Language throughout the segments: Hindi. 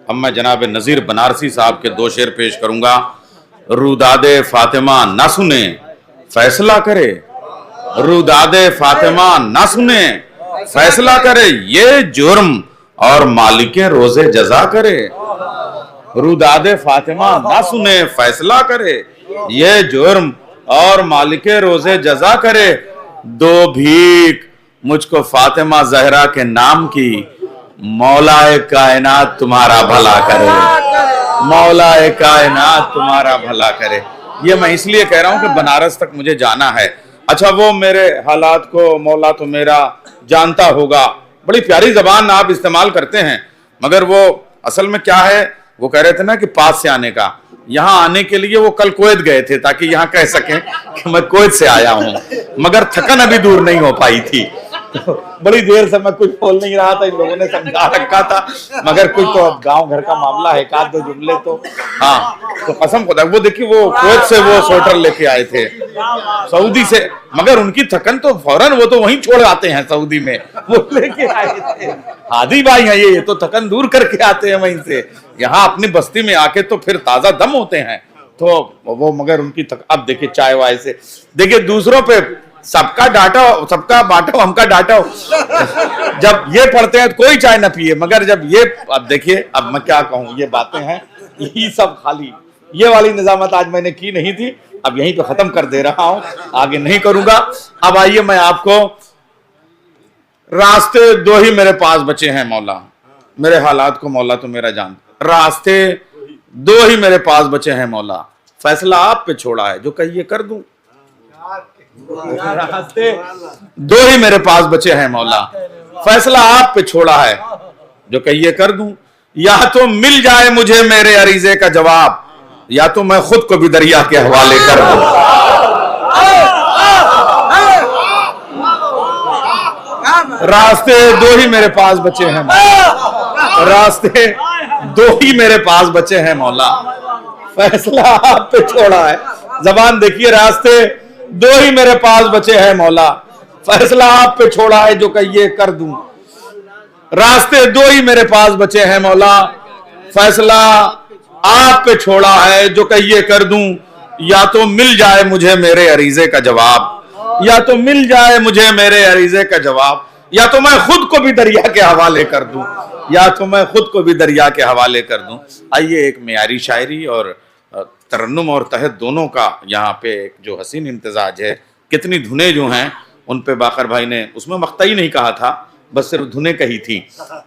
अब मैं जनाब नज़ीर बनारसी साहब के दो शेर पेश करूंगा। रूदादे फातिमा ना सुने फैसला करे, रूदादे फातिमा ना सुने फैसला करे, ये जुर्म और मालिके रोजे जजा करे। रूदादे फातिमा ना सुने फैसला करे, ये जुर्म और मालिके रोजे जजा करे। दो भीख मुझको फातिमा जहरा के नाम की, मौलाए कायनात तुम्हारा भला करे, मौलाए कायनात तुम्हारा भला करे। ये मैं इसलिए कह रहा हूं कि बनारस तक मुझे जाना है। अच्छा, वो मेरे हालात को मौला तो मेरा जानता होगा। बड़ी प्यारी जबान आप इस्तेमाल करते हैं, मगर वो असल में क्या है, वो कह रहे थे ना कि पास से आने का। यहाँ आने के लिए वो कल कुवैत गए थे ताकि यहाँ कह सकें कि मैं कुवैत से आया हूं, मगर थकन अभी दूर नहीं हो पाई थी। तो बड़ी देर से मैं कुछ बोल नहीं रहा था, इन लोगों ने समझा रखा था, मगर कुछ तो अब गांव घर का मामला है, एक आध दो जुमले तो हाँ। तो कसम खुदा, वो देखिए वो कुवैत से वो स्वेटर लेके आए थे सऊदी से, मगर उनकी थकन तो फौरन वो तो वहीं छोड़ आते हैं सऊदी में, वो लेके आए थे। हादी भाई हैं ये तो थकन दूर करके आते हैं वहीं से, यहाँ अपनी बस्ती में आके तो फिर ताजा दम होते हैं। तो वो मगर उनकी अब देखिए चाय वाय से देखिए दूसरों पे सबका डांटो, सबका बांटो, हमका डांटो। जब ये पढ़ते हैं तो कोई चाय ना पिए, मगर जब ये अब देखिए, अब मैं क्या कहूँ, ये बातें हैं, यही सब खाली ये वाली निजामत आज मैंने की नहीं थी, अब यहीं पे खत्म कर दे रहा हूं, आगे नहीं करूंगा। अब आइए मैं आपको, रास्ते दो ही मेरे पास बचे हैं मौला, मेरे हालात को मौला तो मेरा जान। रास्ते दो ही मेरे पास बचे हैं मौला, फैसला आप पे छोड़ा है, जो कहिए कर दूं। रास्ते दो ही मेरे पास बचे हैं मौला, फैसला आप पे छोड़ा है, जो कहिए कर दूं। या तो मिल जाए मुझे मेरे अरीजे का जवाब, या तो मैं खुद को भी दरिया के हवाले कर दूं। रास्ते दो ही मेरे पास बचे हैं मौला, रास्ते दो ही मेरे पास बचे हैं मौला, फैसला आप पे छोड़ा है। जबान देखिए, रास्ते दो ही मेरे पास बचे हैं मौला, फैसला आप पे छोड़ा है, जो कहिए कर दूं। रास्ते दो ही मेरे पास बचे हैं मौला, फैसला आप पे छोड़ा है, जो कहिए कर दूं। या तो मिल जाए मुझे मेरे अरीजे का जवाब, या तो मिल जाए मुझे मेरे अरीजे का जवाब, या तो मैं खुद को भी दरिया के हवाले कर दूं, या तो मैं खुद को भी दरिया के हवाले कर दूं। आइए एक मेयारी शायरी और तरन्नुम और तहत दोनों का यहाँ पे एक जो हसीन इम्तिजाज है। कितनी धुनें जो हैं उन पे बाकर भाई ने, उसमें मख्तई नहीं कहा था, बस सिर्फ धुनें कही थी,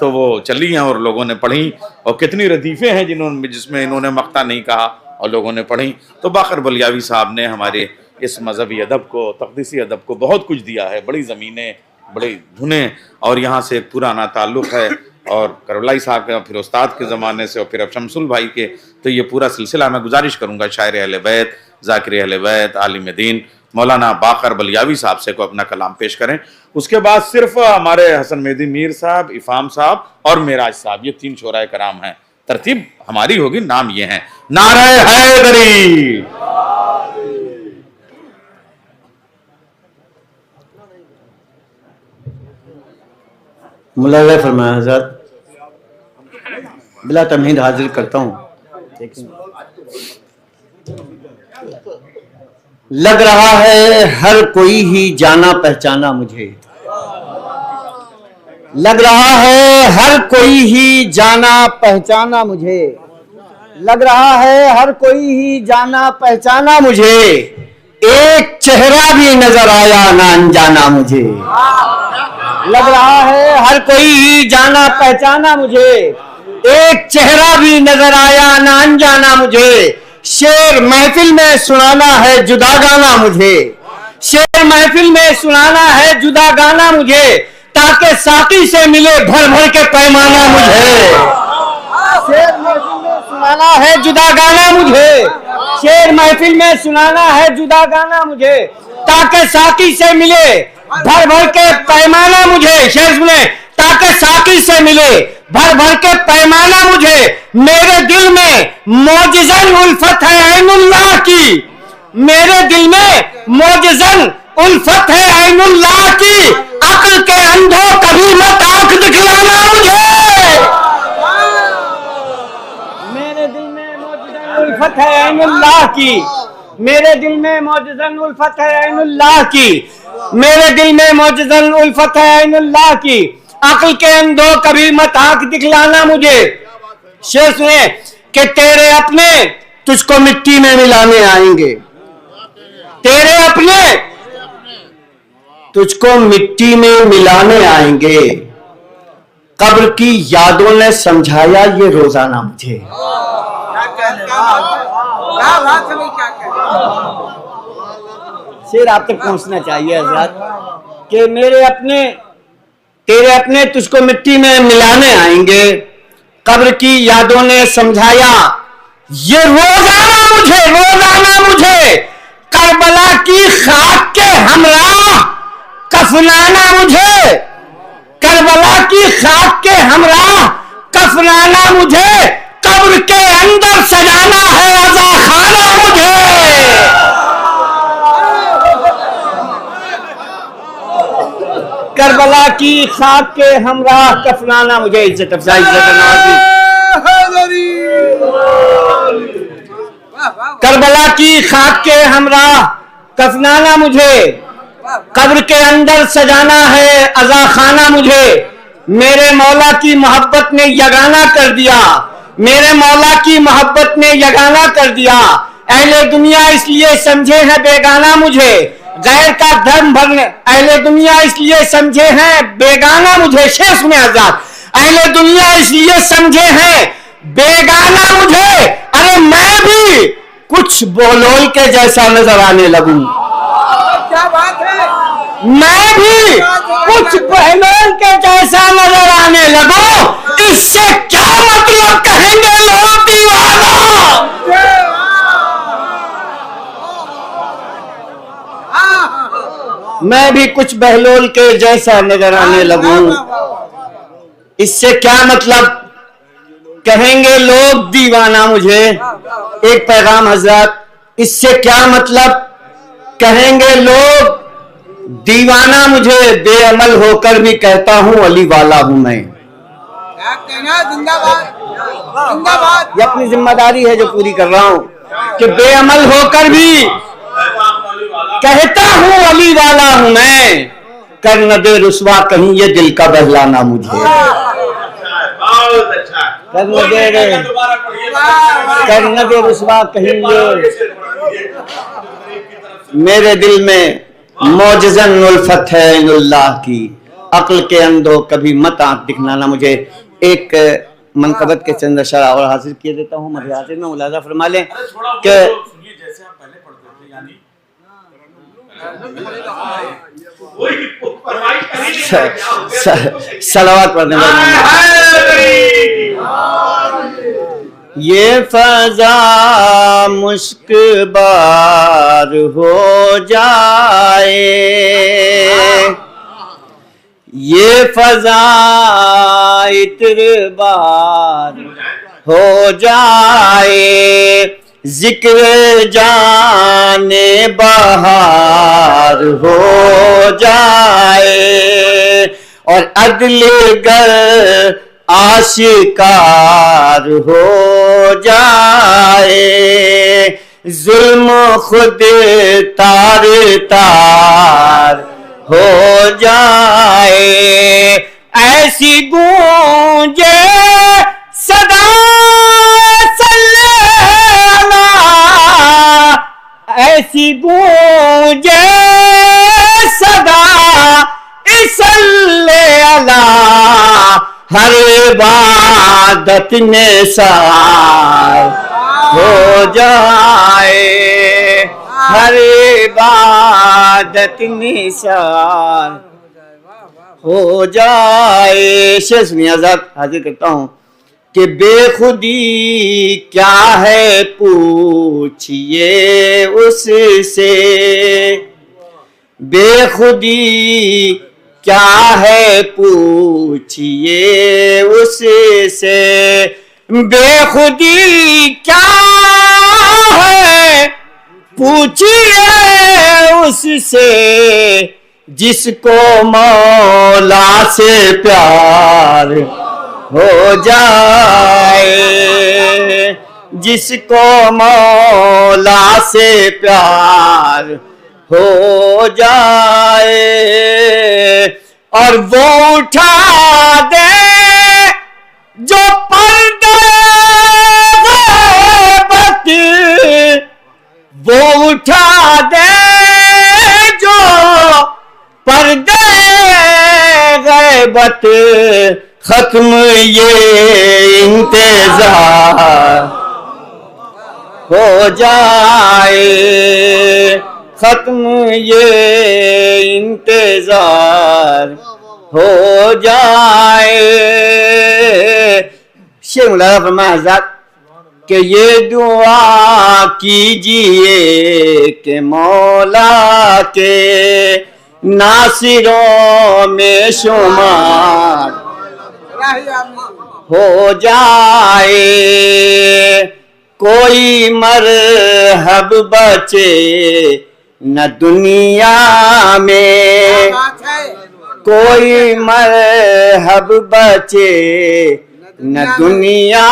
तो वो चली हैं और लोगों ने पढ़ी। और कितनी रदीफे हैं जिसमें इन्होंने मख्ता नहीं कहा और लोगों ने पढ़ी। तो बाकर बलियावी साहब ने हमारे इस मजहबी अदब को, तक़दीसी अदब को बहुत कुछ दिया है, बड़ी ज़मीनें, बड़ी धुनें, और यहाँ से एक पुराना ताल्लुक़ है, और करबलाई साहब के, फिर उस्ताद के ज़माने से, और फिर अब शमसुल भाई के। तो ये पूरा सिलसिला मैं गुजारिश करूँगा शायर अहले बैत, ज़ाकिर अहले बैत, आलिम दीन मौलाना बाकर बलियावी साहब से को अपना कलाम पेश करें। उसके बाद सिर्फ हमारे हसन मेहदी मीर साहब, इफ़ाम साहब और मेराज साहब, ये तीन शोराए कराम हैं। तरतीब हमारी होगी, नाम ये हैं, नारे हैदरी। मुलाज़ा फरमाया हज़रत, बिला तमहीद हाजिर करता हूँ। लग रहा है हर कोई ही जाना पहचाना मुझे, लग रहा है हर कोई ही जाना पहचाना मुझे, लग रहा है हर कोई ही जाना पहचाना मुझे, एक चेहरा भी नजर आया ना अनजाना मुझे। लग रहा है हर कोई ही जाना पहचाना मुझे, एक चेहरा भी नजर आया ना अनजाना मुझे। शेर महफिल में सुनाना है जुदा गाना मुझे, शेर महफिल में सुनाना है जुदा गाना मुझे, ताकि साथी से मिले भर भर के पैमाना मुझे। शेर महफिल में सुनाना है जुदा गाना मुझे, शेर महफिल में सुनाना है जुदा गाना मुझे, ताकि साथी से मिले भर भर के पैमाना मुझे। शेर सुने, ताकि साथी से मिले भर भर के पैमाना मुझे। मेरे दिल में मौजिज़न उल्फत है ऐनुल्लाह की, मेरे दिल में मौजिज़न उल्फत है ऐनुल्लाह की, अक्ल के अंधों कभी मत आंख दिखलाना मुझे। उल्फत है ऐनुल्लाह की, मेरे दिल में मौजज़न उल्फत है ऐनुल्लाह की, मेरे दिल में मौजज़न उल्फत है ऐनुल्लाह की। अक्ल के अंधो कभी मत आंख दिखलाना मुझे। शेर सुने कि तेरे अपने तुझको मिट्टी में मिलाने आएंगे, तेरे अपने तुझको मिट्टी में मिलाने आएंगे। कब्र की यादों ने समझाया ये रोजाना मुझे। शेर आप तक पहुंचना चाहिए हज़रत कि मेरे अपने तेरे अपने तुझको मिट्टी में मिलाने आएंगे। कब्र की यादों ने समझाया ये रोजाना मुझे करबला की खाक के हमरा कफनाना मुझे, करबला की खाक के हमरा कफनाना मुझे, कब्र के अंदर सजाना है अज़ा खाना मुझे। करबला की खाक के हमरा कफनाना मुझे। इज्जत अफजाई करबला की खाक के हमरा कफनाना मुझे, कब्र के अंदर सजाना है अज़ा खाना मुझे। मेरे मौला की मोहब्बत ने यगाना कर दिया, मेरे मौला की मोहब्बत ने यगाना कर दिया। अहले दुनिया इसलिए समझे हैं बेगाना मुझे, गैर का धर्म भरने अहले दुनिया इसलिए समझे हैं बेगाना मुझे। शेर सुने आजाद, अहले दुनिया इसलिए समझे हैं बेगाना मुझे, अरे मैं भी कुछ बोलोल के जैसा नजर आने लगूं। क्या बात है, मैं भी कुछ बहलोल के जैसा नजर आने लगूं। इससे क्या मतलब कहेंगे लोग दीवाना। मैं भी कुछ बहलोल के जैसा नजर आने लगूं। इससे क्या मतलब कहेंगे लोग दीवाना मुझे। एक पैगाम हजरत, इससे क्या मतलब कहेंगे लोग दीवाना मुझे। बेअमल होकर भी कहता हूं अली वाला हूं मैं। क्या कहना, जिंदाबाद जिंदाबाद। ये अपनी जिम्मेदारी है जो पूरी कर रहा हूं कि बेअमल होकर भी कहता हूं अली वाला हूं मैं। कर न दे रुसवा कहीं ये दिल का बहलाना मुझे। कर न दे रुसवा कहीं ये मेरे दिल में मौजज़न उल्फत है ऐनुल्लाह की। अक्ल के अंधो कभी मत आंख दिखलाना मुझे। एक मनकबत के चंद अशरा और हासिल किए देता हूँ मध्य हासिल में। मुलाजा फरमा लें कि सलावत पढ़ने ये फजा मुश्कबार हो जाए, ये फजा इतरबार हो जाए, जिक्र जाने बहार हो जाए और अदले गर आशिकार हो जाए। जुल्म खुद तार तार हो जाए, ऐसी गूंजे सदा सल्लल्लाह, ऐसी गूंजे सदा सल्लल्लाह, हर इबादत निसार हो जाए, हर इबादत निसार हो जाए। शेर सुनिए आजाद हाजिर करता हूं कि बेखुदी क्या है पूछिए उससे, बेखुदी क्या है पूछिए उससे, बेखुदी क्या है पूछिए उससे, जिसको मौला से प्यार हो जाए, जिसको मौला से प्यार हो जाए और वो उठा दे जो पर्दे गैबत, वो उठा दे जो पर्दे गैबत, खत्म ये इंतजार हो जाए, खत्म ये इंतजार हो जाए। शेख मौलाना फरमाया हज़रत कि ये दुआ कीजिए कि मौला के नासिरों में शुमार हो जाए, कोई मरहब बचे न दुनिया में, कोई मरहब बचे न दुनिया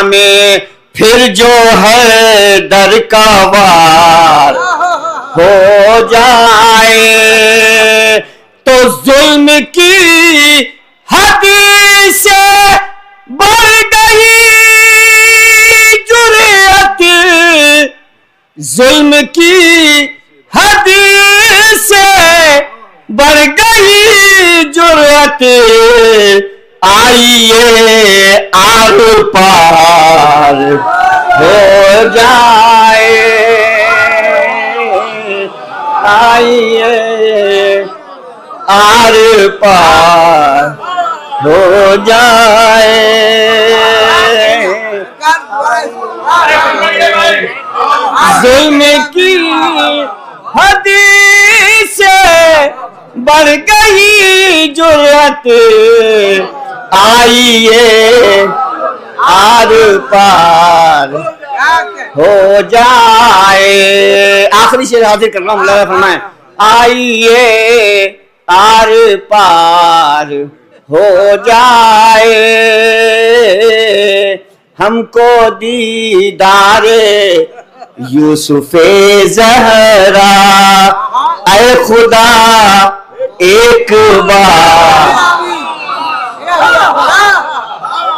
में, फिर जो है दर का वार हो जाए तो जुल्म की हद से बढ़ गई जुर्रत, जुल्म की हद से बढ़ गई जुर्रत, आइए आर पार हो जाए, आइए आर पार हो जाए। जुल्म की हद से बढ़ गई जुर्रत, आइए आर पार हो जाए। आखिरी शेर हाजिर कर रहा हूँ, मौलाना फरमाए आइए आर पार हो जाए, हमको दीदारे यूसुफे ज़हरा, ऐ खुदा एक बार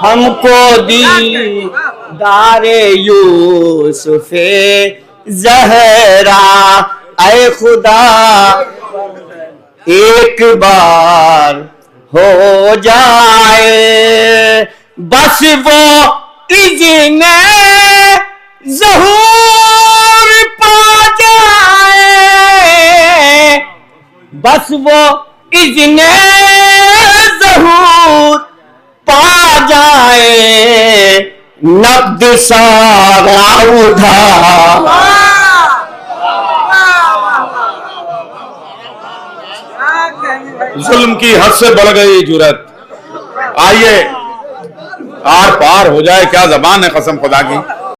हमको दीदारे यूसुफे ज़हरा, ऐ खुदा एक बार हो जाए, बस वो इज़्ने ज़हूर पा जाए, बस वो इज़्ने ज़हूर पा जाए, नब्द सारा उधार जुल्म की हद से बढ़ गई जुरत, आइए आर पार हो जाए। क्या जबान है कसम खुदा की।